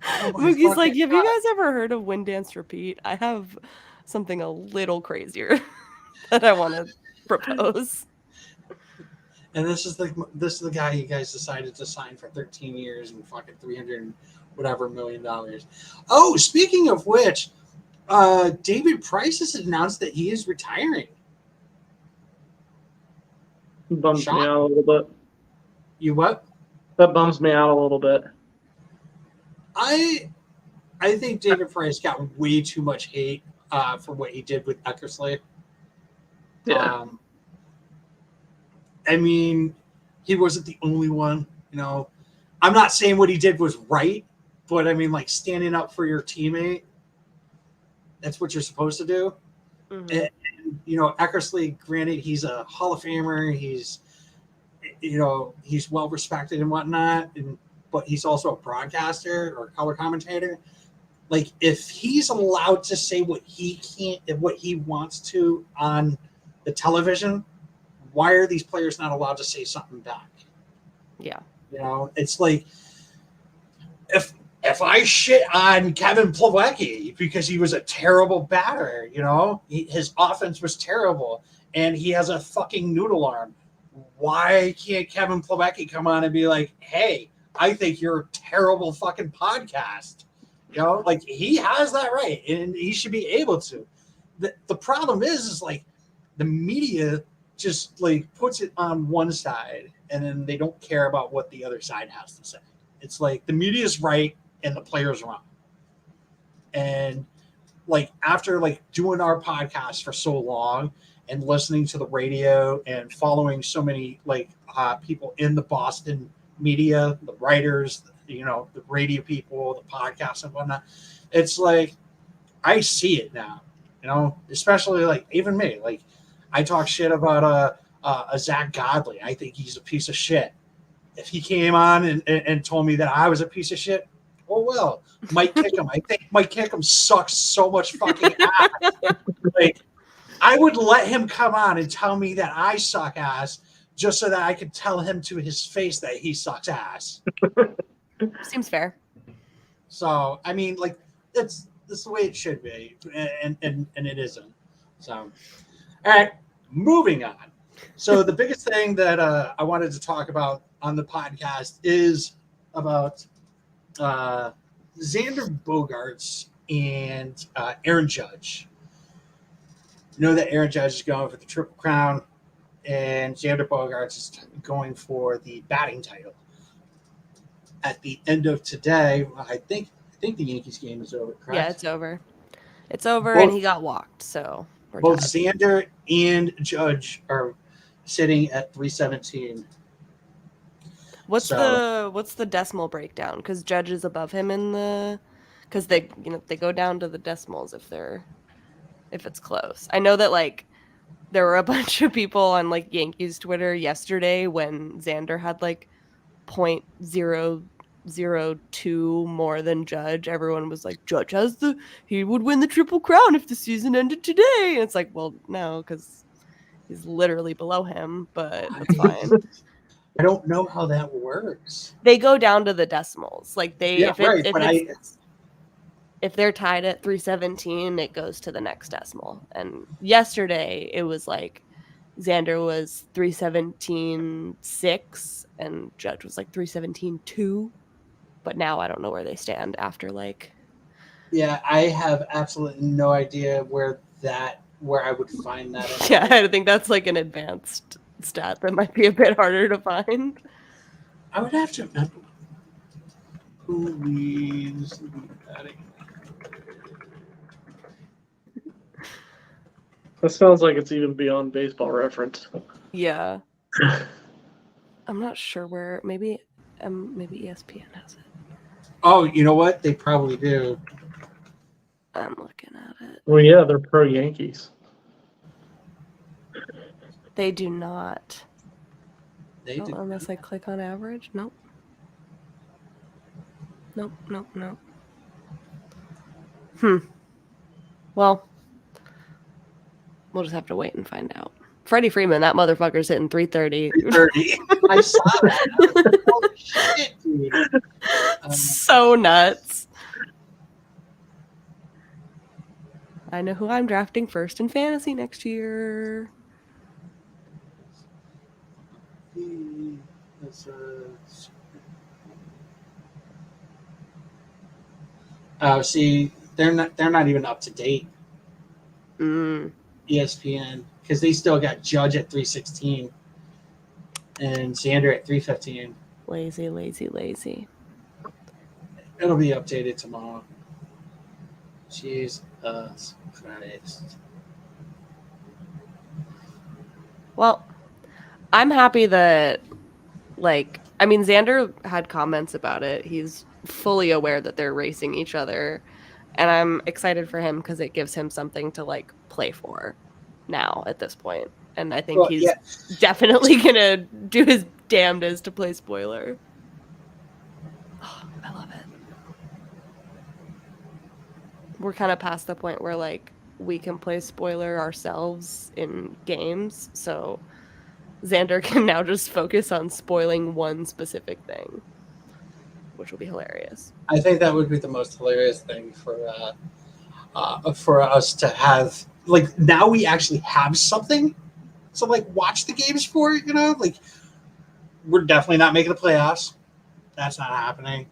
Mookie's like, have you guys ever heard of Wind Dance Repeat? I have something a little crazier that I want to propose. And this is the guy you guys decided to sign for 13 years and fucking $300 whatever million. Oh, speaking of which, David Price has announced that he is retiring. Bums me out a little bit. You what? That bums me out a little bit. I think David Price got way too much hate for what he did with Eckersley. Yeah. I mean, he wasn't the only one. You know, I'm not saying what he did was right, but I mean, like standing up for your teammate. That's what you're supposed to do. Mm-hmm. And, Eckersley, granted, he's a Hall of Famer. He's well respected and whatnot, but he's also a broadcaster or color commentator. Like, if he's allowed to say what he wants to on the television, why are these players not allowed to say something back? Yeah. It's like if I shit on Kevin Plawecki because he was a terrible batter, his offense was terrible and he has a fucking noodle arm. Why can't Kevin Plawecki come on and be like, hey, I think you're a terrible fucking podcast? Like he has that right and he should be able to. The problem is like the media just like puts it on one side and then they don't care about what the other side has to say. It's like the media's right and the player's wrong. And like after like doing our podcast for so long and listening to the radio and following so many like people in the Boston media, the writers, the radio people, the podcasts and whatnot. It's like, I see it now, especially like even me. Like, I talk shit about a Zach Godley. I think he's a piece of shit. If he came on and told me that I was a piece of shit, oh well. Mike Kickham. I think Mike Kickham sucks so much fucking ass. Like, I would let him come on and tell me that I suck ass just so that I could tell him to his face that he sucks ass. Seems fair. So, I mean, like, that's the way it should be, and it isn't. So, all right, moving on. So the biggest thing that I wanted to talk about on the podcast is about Xander Bogaerts and Aaron Judge. You know that Aaron Judge is going for the Triple Crown, and Xander Bogaerts is going for the batting title. At the end of today, I think the Yankees game is over, correct? Yeah, it's over. It's over, and he got walked, so we're both tied. Xander and Judge are sitting at 317. What's the decimal breakdown? Because Judge is above him because they go down to the decimals if it's close. I know that like there were a bunch of people on like Yankees Twitter yesterday when Xander had like 0.002 more than Judge. Everyone was like, Judge he would win the Triple Crown if the season ended today. And it's like, well, no, because he's literally below him, but that's fine. I don't know how that works. They go down to the decimals. Like if they're tied at 317, it goes to the next decimal. And yesterday it was like Xander was 317.6 and Judge was like 317.2. But now I don't know where they stand after like. Yeah, I have absolutely no idea where I would find that. Yeah, I think that's like an advanced stat that might be a bit harder to find. I would have to remember who leads the batting. That sounds like it's even beyond Baseball Reference. Yeah. I'm not sure where. Maybe ESPN has it. Oh, you know what? They probably do. I'm looking at it. Well, yeah, they're pro Yankees. They do not. They do. Unless I click on average. Nope. Well, we'll just have to wait and find out. Freddie Freeman, that motherfucker's hitting 330. 330. I saw that. Holy shit, dude. So nuts. I know who I'm drafting first in fantasy next year. Oh, see, they're not even up to date. ESPN, because they still got Judge at 316 and Xander at 315. Lazy. It'll be updated tomorrow. Jesus Christ. Well, I'm happy that, Xander had comments about it. He's fully aware that they're racing each other. And I'm excited for him because it gives him something to, play for now at this point. And I think he's definitely going to do his damnedest to play spoiler. Oh, I love it. We're kind of past the point where, we can play spoiler ourselves in games. So Xander can now just focus on spoiling one specific thing, which will be hilarious. I think that would be the most hilarious thing for us to have. Now we actually have something to watch the games for. We're definitely not making the playoffs. That's not happening.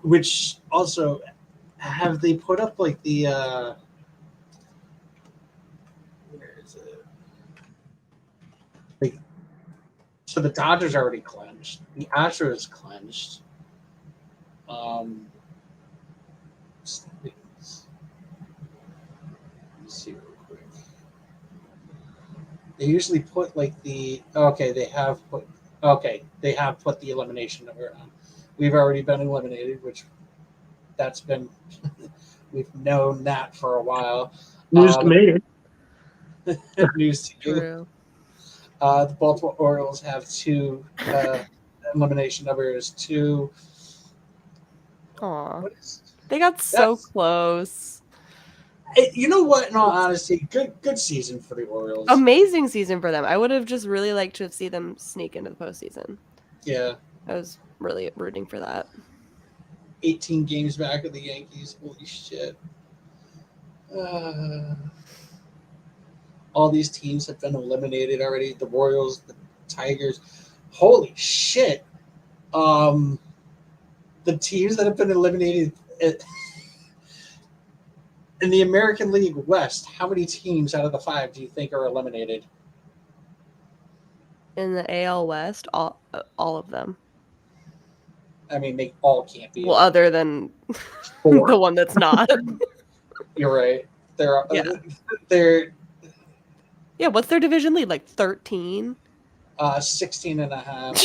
Which also, have they put up the where is it? So the Dodgers are already clinched. The Astros clinched. Let's see real quick. They usually put they have put the elimination number on. we've already been eliminated, which that's been we've known that for a while. News to me. News to you. True. The Baltimore Orioles have 2 elimination numbers. 2. Aw. What is They got so close. You know what? In all honesty, good season for the Orioles. Amazing season for them. I would have just really liked to see them sneak into the postseason. Yeah. I was really rooting for that. 18 games back of the Yankees. Holy shit. All these teams have been eliminated already. The Royals, the Tigers. Holy shit. The teams that have been eliminated in the American League West, how many teams out of the 5 do you think are eliminated? In the AL West, all of them. I mean, they all can't be. Well, other than 4. the one that's not. You're right. They're Yeah, what's their division lead? Like 13? 16 and a half.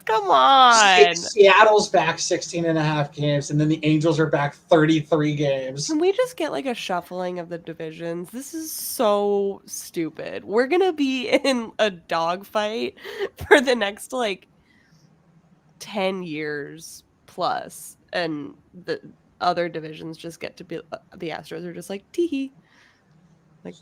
Come on. Seattle's back 16 and a half games, and then the Angels are back 33 games. Can we just get like a shuffling of the divisions? This is so stupid. We're going to be in a dogfight for the next like 10 years plus, and the other divisions just get to be the Astros are just like teehee. Like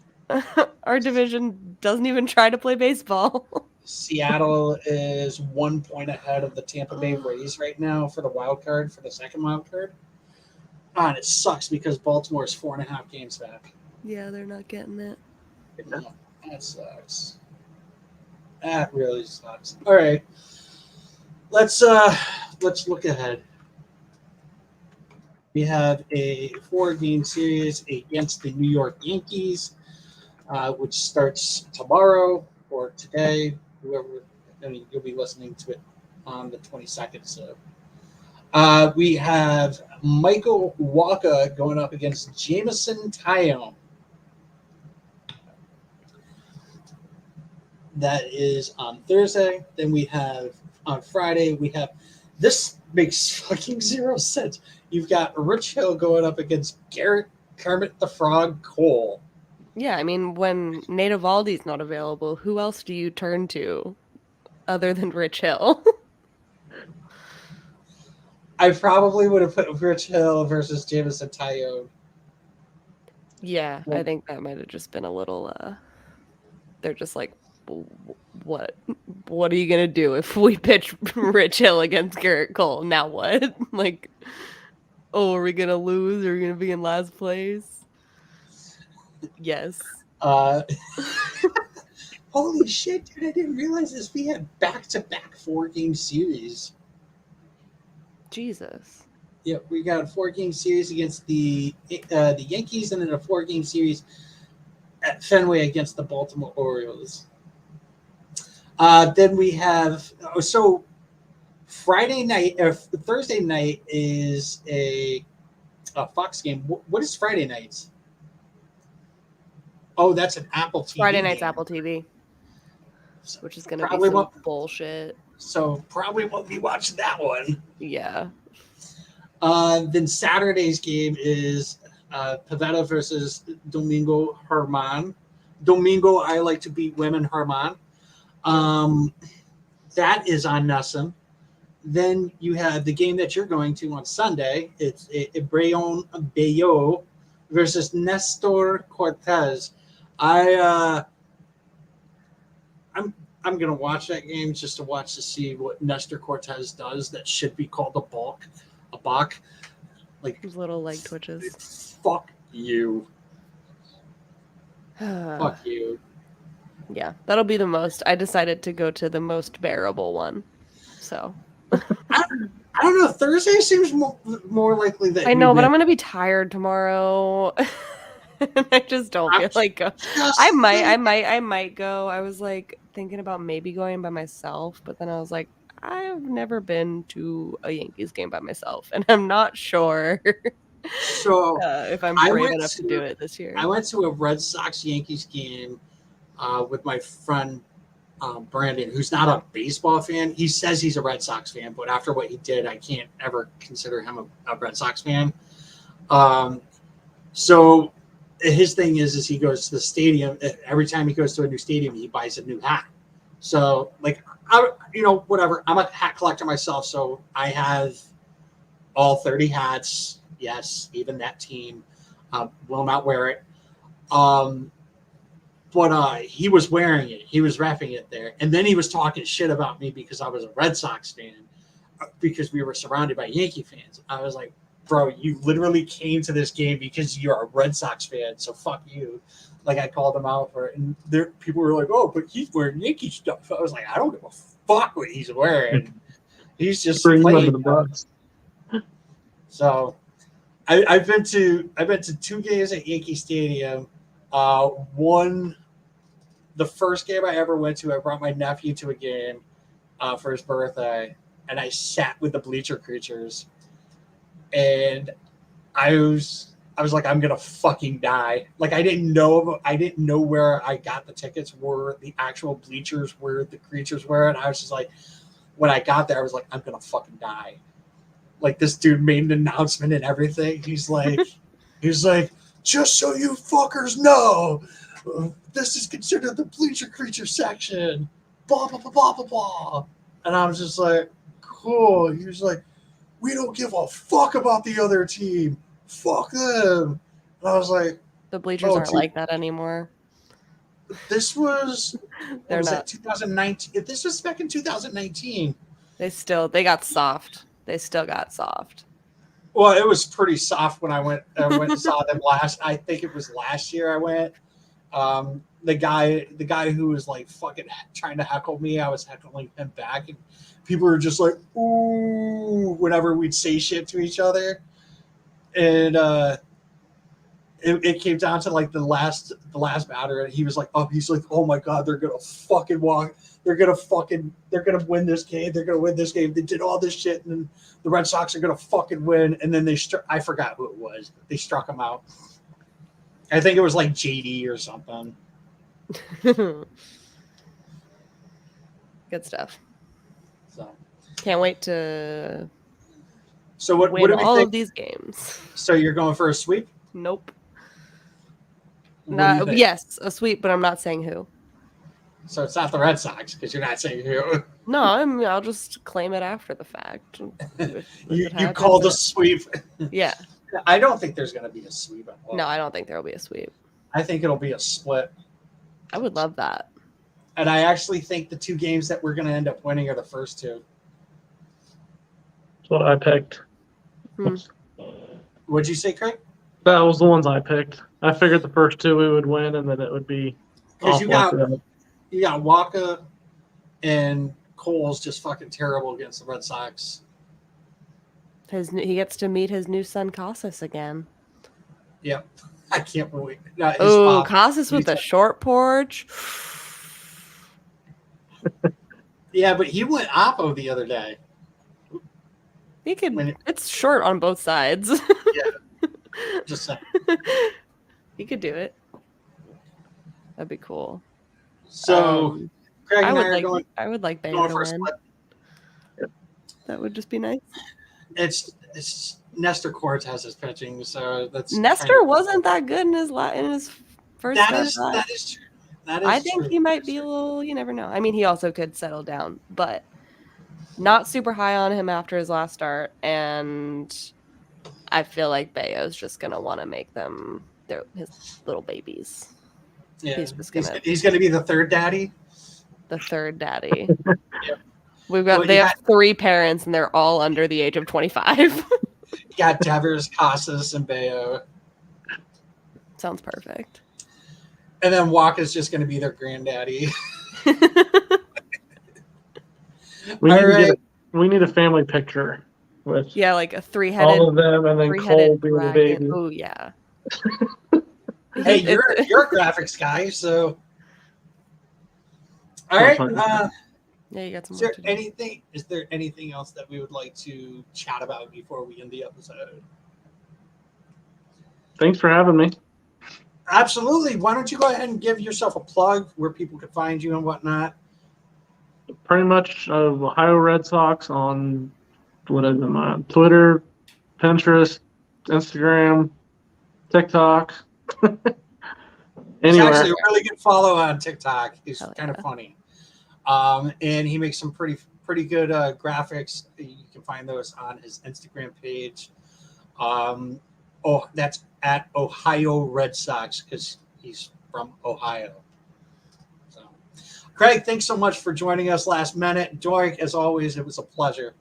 our division doesn't even try to play baseball. Seattle is 1 point ahead of the Tampa Bay Rays right now for the wild card, for the second wild card. And it sucks because Baltimore is 4.5 games back. Yeah, they're not getting it. Yeah, that sucks. That really sucks. All right, let's look ahead. We have a 4-game series against the New York Yankees, which starts tomorrow or today. You'll be listening to it on the 22nd. So we have Michael Wacha going up against Jameson Taillon. That is on Thursday. Then we have on Friday, this makes fucking zero sense. You've got Rich Hill going up against Garrett Kermit the Frog Cole. Yeah, I mean, when Nate Eovaldi's not available, who else do you turn to other than Rich Hill? I probably would have put Rich Hill versus Jameson Taillon. Yeah, I think that might have just been a little, they're just like, what are you going to do if we pitch Rich Hill against Garrett Cole? Now what? Like, oh, are we going to lose? Are we going to be in last place? Yes. Holy shit, dude, I didn't realize this. We had back-to-back 4-game series. Jesus. Yeah, we got a 4-game series against the Yankees and then a 4-game series at Fenway against the Baltimore Orioles. Then we have Friday night or Thursday night is a Fox game. What is Friday night? Oh, that's an Apple TV. Friday night's game. Apple TV, which is going to be some bullshit. So probably won't be watching that one. Yeah. Then Saturday's game is Pavetta versus Domingo Herman. Domingo, I like to beat women, Herman. That is on NESN. Then you have the game that you're going to on Sunday. It's Brion Bayo versus Nestor Cortez. I'm gonna watch that game just to see what Nestor Cortez does. That should be called a balk. Like His little leg twitches. Fuck you. Fuck you. Yeah, that'll be the most. I decided to go to the most bearable one. So I don't know. Thursday seems more likely that I know, but I'm gonna be tired tomorrow. And I just don't feel like I might go. I was like thinking about maybe going by myself, but then I was like, I've never been to a Yankees game by myself, and I'm not sure if I'm brave enough to do it this year. I went to a Red Sox Yankees game with my friend Brandon, who's not a baseball fan. He says he's a Red Sox fan, but after what he did, I can't ever consider him a Red Sox fan. So his thing is he goes to the stadium. Every time he goes to a new stadium, he buys a new hat. So, like, whatever. I'm a hat collector myself, so I have all 30 hats. Yes, even that team. Will not wear it. But he was wearing it. He was repping it there. And then he was talking shit about me because I was a Red Sox fan because we were surrounded by Yankee fans. I was like, bro, you literally came to this game because you're a Red Sox fan, so fuck you. Like, I called him out for it. And people were like, oh, but he's wearing Yankee stuff. I was like, I don't give a fuck what he's wearing. He's just playing. So I've been to 2 games at Yankee Stadium. The first game I ever went to, I brought my nephew to a game for his birthday, and I sat with the bleacher creatures, and I was like, I'm gonna fucking die. Like, I didn't know where I got the tickets, where the actual bleachers, where the creatures were, and I was just like, when I got there, I was like, I'm gonna fucking die. Like, this dude made an announcement and everything. He's like, just so you fuckers know, this is considered the bleacher creature section. Blah, blah, blah, blah, blah, blah. And I was just like, cool. He was like, we don't give a fuck about the other team. Fuck them. And I was like, The bleachers aren't like that anymore. This was, They're not. 2019. This was back in 2019. They got soft. They still got soft. Well, it was pretty soft when I went and saw them last. I think it was last year I went. The guy who was like fucking trying to heckle me, I was heckling him back, and people were just like, ooh, whenever we'd say shit to each other. And it came down to like the last batter, and he's like, oh my god, they're gonna fucking walk. They're gonna win this game. They're gonna win this game. They did all this shit, and the Red Sox are gonna fucking win. And then I forgot who it was. They struck him out. I think it was like JD or something. Good stuff. So can't wait to what win do we all think? Of these games. So you're going for a sweep? Nope. What yes, a sweep, but I'm not saying who. So it's not the Red Sox because you're not saying who. No, I'll just claim it after the fact. You called a sweep. Yeah. I don't think there's going to be a sweep at all. No, I don't think there will be a sweep. I think it'll be a split. I would love that. And I actually think the 2 games that we're going to end up winning are the first 2. That's what I picked. What'd you say, Craig? That was the ones I picked. I figured the first 2 we would win, and then it would be. Because you got Waka and Cole's just fucking terrible against the Red Sox. He gets to meet his new son Casas again. Yep. I can't believe. Oh, Casas with the short porch. Yeah, but he went oppo the other day. He could. It's short on both sides. Yeah. Just saying. He could do it. That'd be cool. So, Craig and I would like Bayo to win. That would just be nice. It's Nestor Cortez is pitching, so that's Nestor wasn't that good in his first. That is true. That is I think true. he might be a little. You never know. I mean, he also could settle down, but not super high on him after his last start, and I feel like Bayo's just gonna want to make them his little babies. Yeah, he's gonna be the third daddy. The third daddy. Yeah. They have 3 parents, and they're all under the age of 25. You got Devers, Casas, and Bayo. Sounds perfect. And then Waka's just going to be their granddaddy. We need a family picture with like a 3-headed all of them, and then Cole being the baby. Oh yeah. Hey, you're a graphics guy, so all right. Yeah, you got some. Is there anything else that we would like to chat about before we end the episode? Thanks for having me. Absolutely. Why don't you go ahead and give yourself a plug where people can find you and whatnot? pretty much Ohio Red Sox on whatever I'm on Twitter, Pinterest, Instagram, TikTok. He's Anywhere. actually a really good follow on TikTok. He's Hell kind of yeah. funny. And he makes some pretty good graphics. You can find those on his Instagram page. That's at Ohio Red Sox because he's from Ohio. So, Craig, thanks so much for joining us last minute. Doink, as always, it was a pleasure.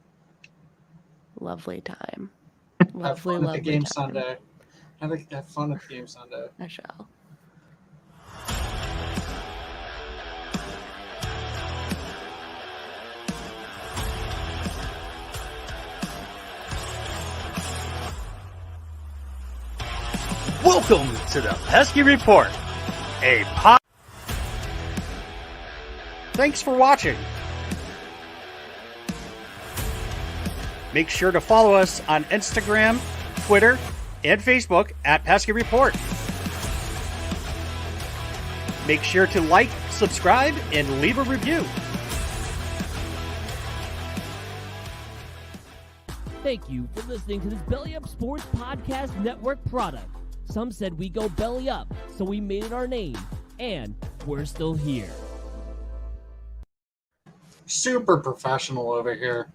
Lovely time. Have fun at the game Sunday. Have fun at the game Sunday. I shall. Welcome to the Pesky Report, a Thanks for watching. Make sure to follow us on Instagram, Twitter, and Facebook at Pesky Report. Make sure to like, subscribe, and leave a review. Thank you for listening to this Belly Up Sports Podcast Network product. Some said we go belly up, so we made it our name, and we're still here. Super professional over here.